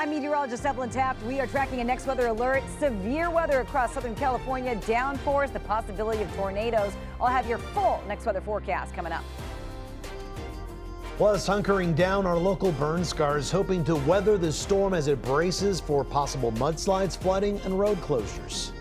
I'm meteorologist Evelyn Taft. We are tracking a next weather alert. Severe weather across Southern California, downpours, the possibility of tornadoes. I'll have your full next weather forecast coming up. Plus, hunkering down our local burn scars, hoping to weather the storm as it braces for possible mudslides, flooding, and road closures.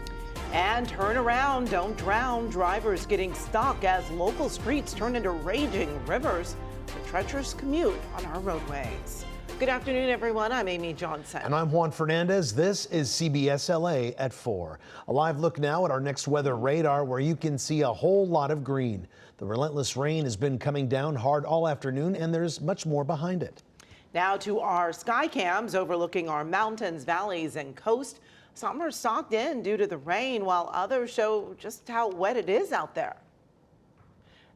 And turn around, don't drown. Drivers getting stuck as local streets turn into raging rivers. A treacherous commute on our roadways. Good afternoon, everyone. I'm Amy Johnson. And I'm Juan Fernandez. This is CBS LA at 4. A live look now at our next weather radar where you can see a whole lot of green. The relentless rain has been coming down hard all afternoon, and there's much more behind it. Now to our sky cams overlooking our mountains, valleys, and coast. Some are socked in due to the rain, while others show just how wet it is out there.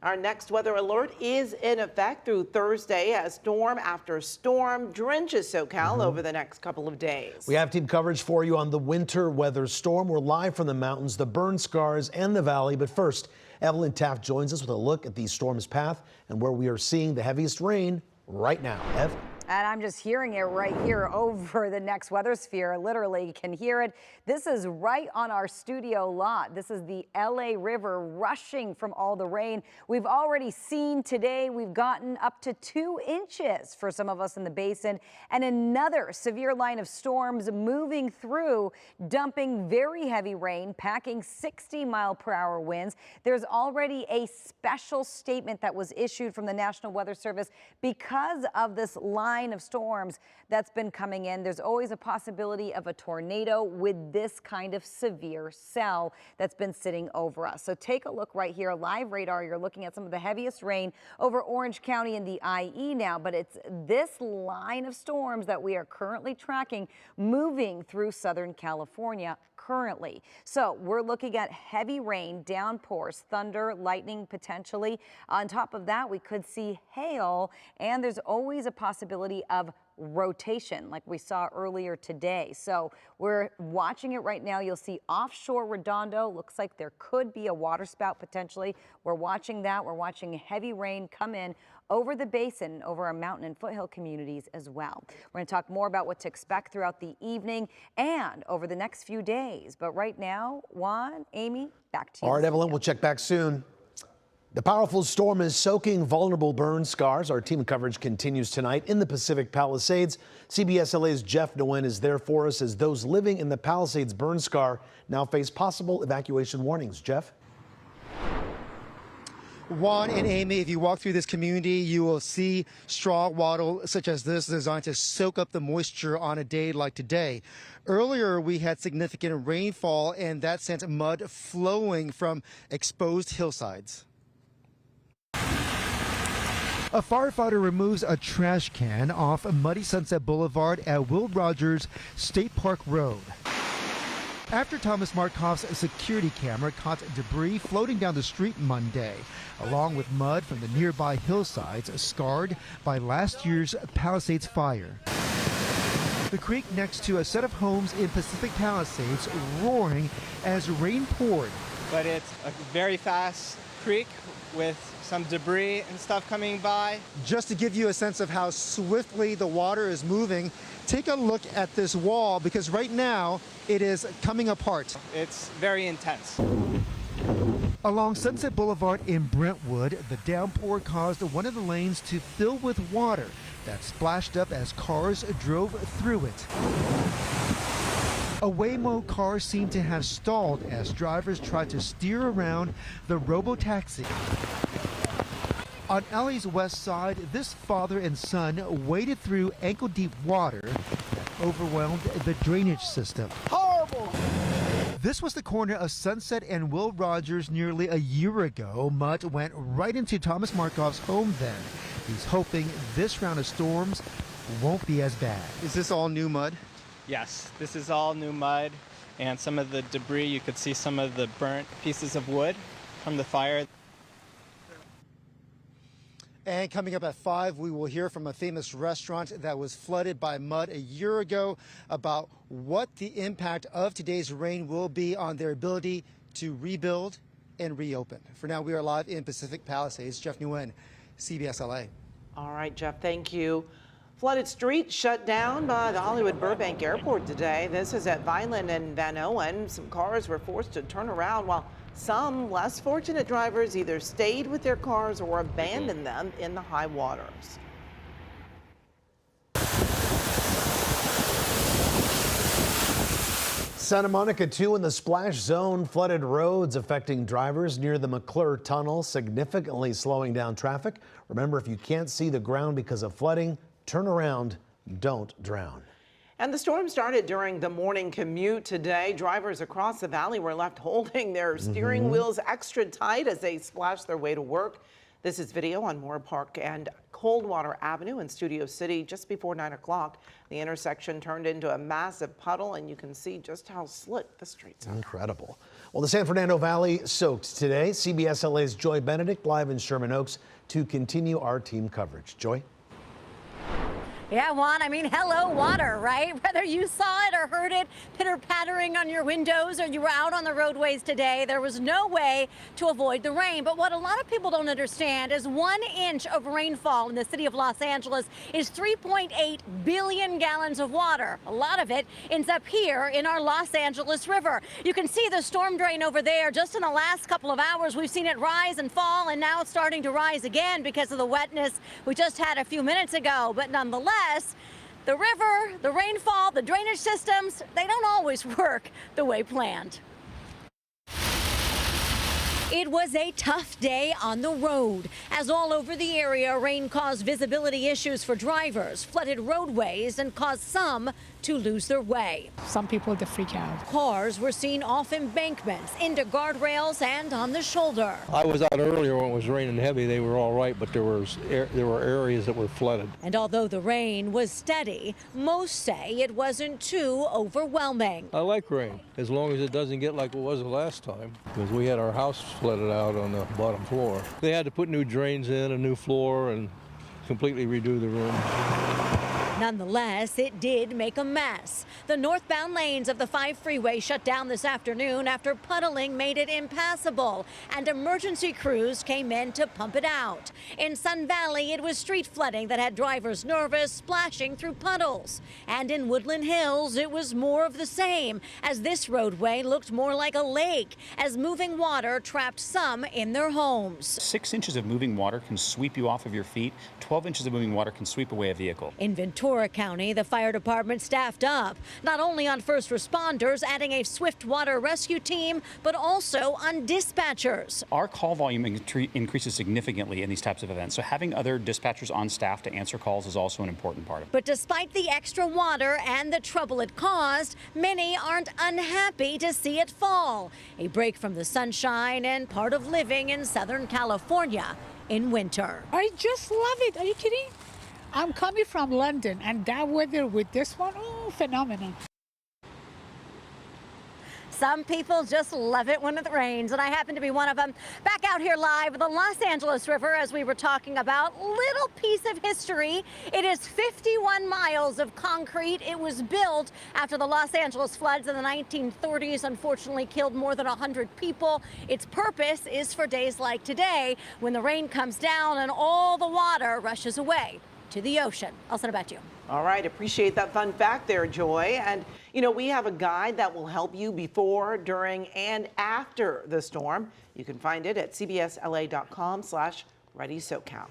Our next weather alert is in effect through Thursday as storm after storm drenches SoCal over the next couple of days. We have team coverage for you on the winter weather storm. We're live from the mountains, the burn scars, and the valley. But first, Evelyn Taft joins us with a look at the storm's path and where we are seeing the heaviest rain right now. Ev? And I'm just hearing it right here over the next weather sphere. Literally can hear it. This is right on our studio lot. This is the LA River rushing from all the rain. We've already seen today we've gotten up to 2 inches for some of us in the basin, and another severe line of storms moving through, dumping very heavy rain, packing 60-mile-per-hour winds. There's already a special statement that was issued from the National Weather Service because of this line of storms that's been coming in. There's always a possibility of a tornado with this kind of severe cell that's been sitting over us. So take a look right here, live radar. You're looking at some of the heaviest rain over Orange County and the IE now, but it's this line of storms that we are currently tracking moving through Southern California currently. So we're looking at heavy rain, downpours, thunder, lightning potentially. On top of that, we could see hail, and there's always a possibility of rotation like we saw earlier today. So we're watching it right now. You'll see offshore Redondo. Looks like there could be a waterspout potentially. We're watching that. We're watching heavy rain come in over the basin, over our mountain and foothill communities as well. We're going to talk more about what to expect throughout the evening and over the next few days. But right now, Juan, Amy, back to you. All right, Evelyn, we'll check back soon. The powerful storm is soaking vulnerable burn scars. Our team coverage continues tonight in the Pacific Palisades. CBS LA's Jeff Nguyen is there for us as those living in the Palisades burn scar now face possible evacuation warnings. Jeff? Juan and Amy, if you walk through this community, you will see straw wattle such as this designed to soak up the moisture on a day like today. Earlier, we had significant rainfall, and that sent mud flowing from exposed hillsides. A firefighter removes a trash can off Muddy Sunset Boulevard at Will Rogers State Park Road. After Thomas Markoff's security camera caught debris floating down the street Monday, along with mud from the nearby hillsides scarred by last year's Palisades fire. The creek next to a set of homes in Pacific Palisades roaring as rain poured. But it's a very fast creek with some debris and stuff coming by. Just to give you a sense of how swiftly the water is moving, take a look at this wall because right now it is coming apart. It's very intense. Along Sunset Boulevard in Brentwood, the downpour caused one of the lanes to fill with water that splashed up as cars drove through it. A Waymo car seemed to have stalled as drivers tried to steer around the robo-taxi. On LA's west side, this father and son waded through ankle-deep water that overwhelmed the drainage system. Horrible! This was the corner of Sunset and Will Rogers nearly a year ago. Mud went right into Thomas Markoff's home then. He's hoping this round of storms won't be as bad. Is this all new mud? Yes, this is all new mud, and some of the debris, you could see some of the burnt pieces of wood from the fire. And coming up at 5, we will hear from a famous restaurant that was flooded by mud a year ago about what the impact of today's rain will be on their ability to rebuild and reopen. For now, we are live in Pacific Palisades. Jeff Nguyen, CBS LA. All right, Jeff, thank you. Flooded streets shut down by the Hollywood Burbank Airport today. This is at Vineland and Van Owen. Some cars were forced to turn around while some less fortunate drivers either stayed with their cars or abandoned them in the high waters. Santa Monica 2 in the splash zone, flooded roads affecting drivers near the McClure Tunnel, significantly slowing down traffic. Remember, if you can't see the ground because of flooding, turn around, don't drown. And the storm started during the morning commute today. Drivers across the valley were left holding their steering wheels extra tight as they splashed their way to work. This is video on Moore Park and Coldwater Avenue in Studio City just before 9 o'clock. The intersection turned into a massive puddle, and you can see just how slick the streets are. Incredible. Well, the San Fernando Valley soaked today. CBS LA's Joy Benedict live in Sherman Oaks to continue our team coverage. Joy? Yeah, Juan, I mean, hello, water, right? Whether you saw it or heard it pitter-pattering on your windows or you were out on the roadways today, there was no way to avoid the rain. But what a lot of people don't understand is 1 inch of rainfall in the city of Los Angeles is 3.8 billion gallons of water. A lot of it ends up here in our Los Angeles River. You can see the storm drain over there. Just in the last couple of hours, we've seen it rise and fall, and now it's starting to rise again because of the wetness we just had a few minutes ago. But nonetheless, the river, the rainfall, the drainage systems, they don't always work the way planned. It was a tough day on the road, as all over the area, rain caused visibility issues for drivers, flooded roadways, and caused some to lose their way. Some people, they freak out. Cars were seen off embankments, into guardrails, and on the shoulder. I was out earlier when it was raining heavy. They were all right, but there were areas that were flooded. And although the rain was steady, most say it wasn't too overwhelming. I like rain, as long as it doesn't get like it was the last time, because we had our house flooded out on the bottom floor. They had to put new drains in, a new floor, and completely redo the room. Nonetheless, it did make a mess. The northbound lanes of the 5 freeway shut down this afternoon after puddling made it impassable, and emergency crews came in to pump it out. In Sun Valley, it was street flooding that had drivers nervous, splashing through puddles. And in Woodland Hills, it was more of the same, as this roadway looked more like a lake, as moving water trapped some in their homes. 6 inches of moving water can sweep you off of your feet. 12 inches of moving water can sweep away a vehicle. In Ventura County, the fire department staffed up, not only on first responders, adding a swift water rescue team, but also on dispatchers. Our call volume increases significantly in these types of events, so having other dispatchers on staff to answer calls is also an important part of it. But despite the extra water and the trouble it caused, many aren't unhappy to see it fall. A break from the sunshine and part of living in Southern California in winter. I just love it. Are you kidding? I'm coming from London, and that weather with this one, oh, phenomenal. Some people just love it when it rains, and I happen to be one of them. Back out here live with the Los Angeles River, as we were talking about, little piece of history. It is 51 miles of concrete. It was built after the Los Angeles floods in the 1930s, unfortunately killed more than 100 people. Its purpose is for days like today, when the rain comes down and all the water rushes away to the ocean. I'll send it back to you. All right, appreciate that fun fact there, Joy. And, you know, we have a guide that will help you before, during, and after the storm. You can find it at cbsla.com/ReadySoCal.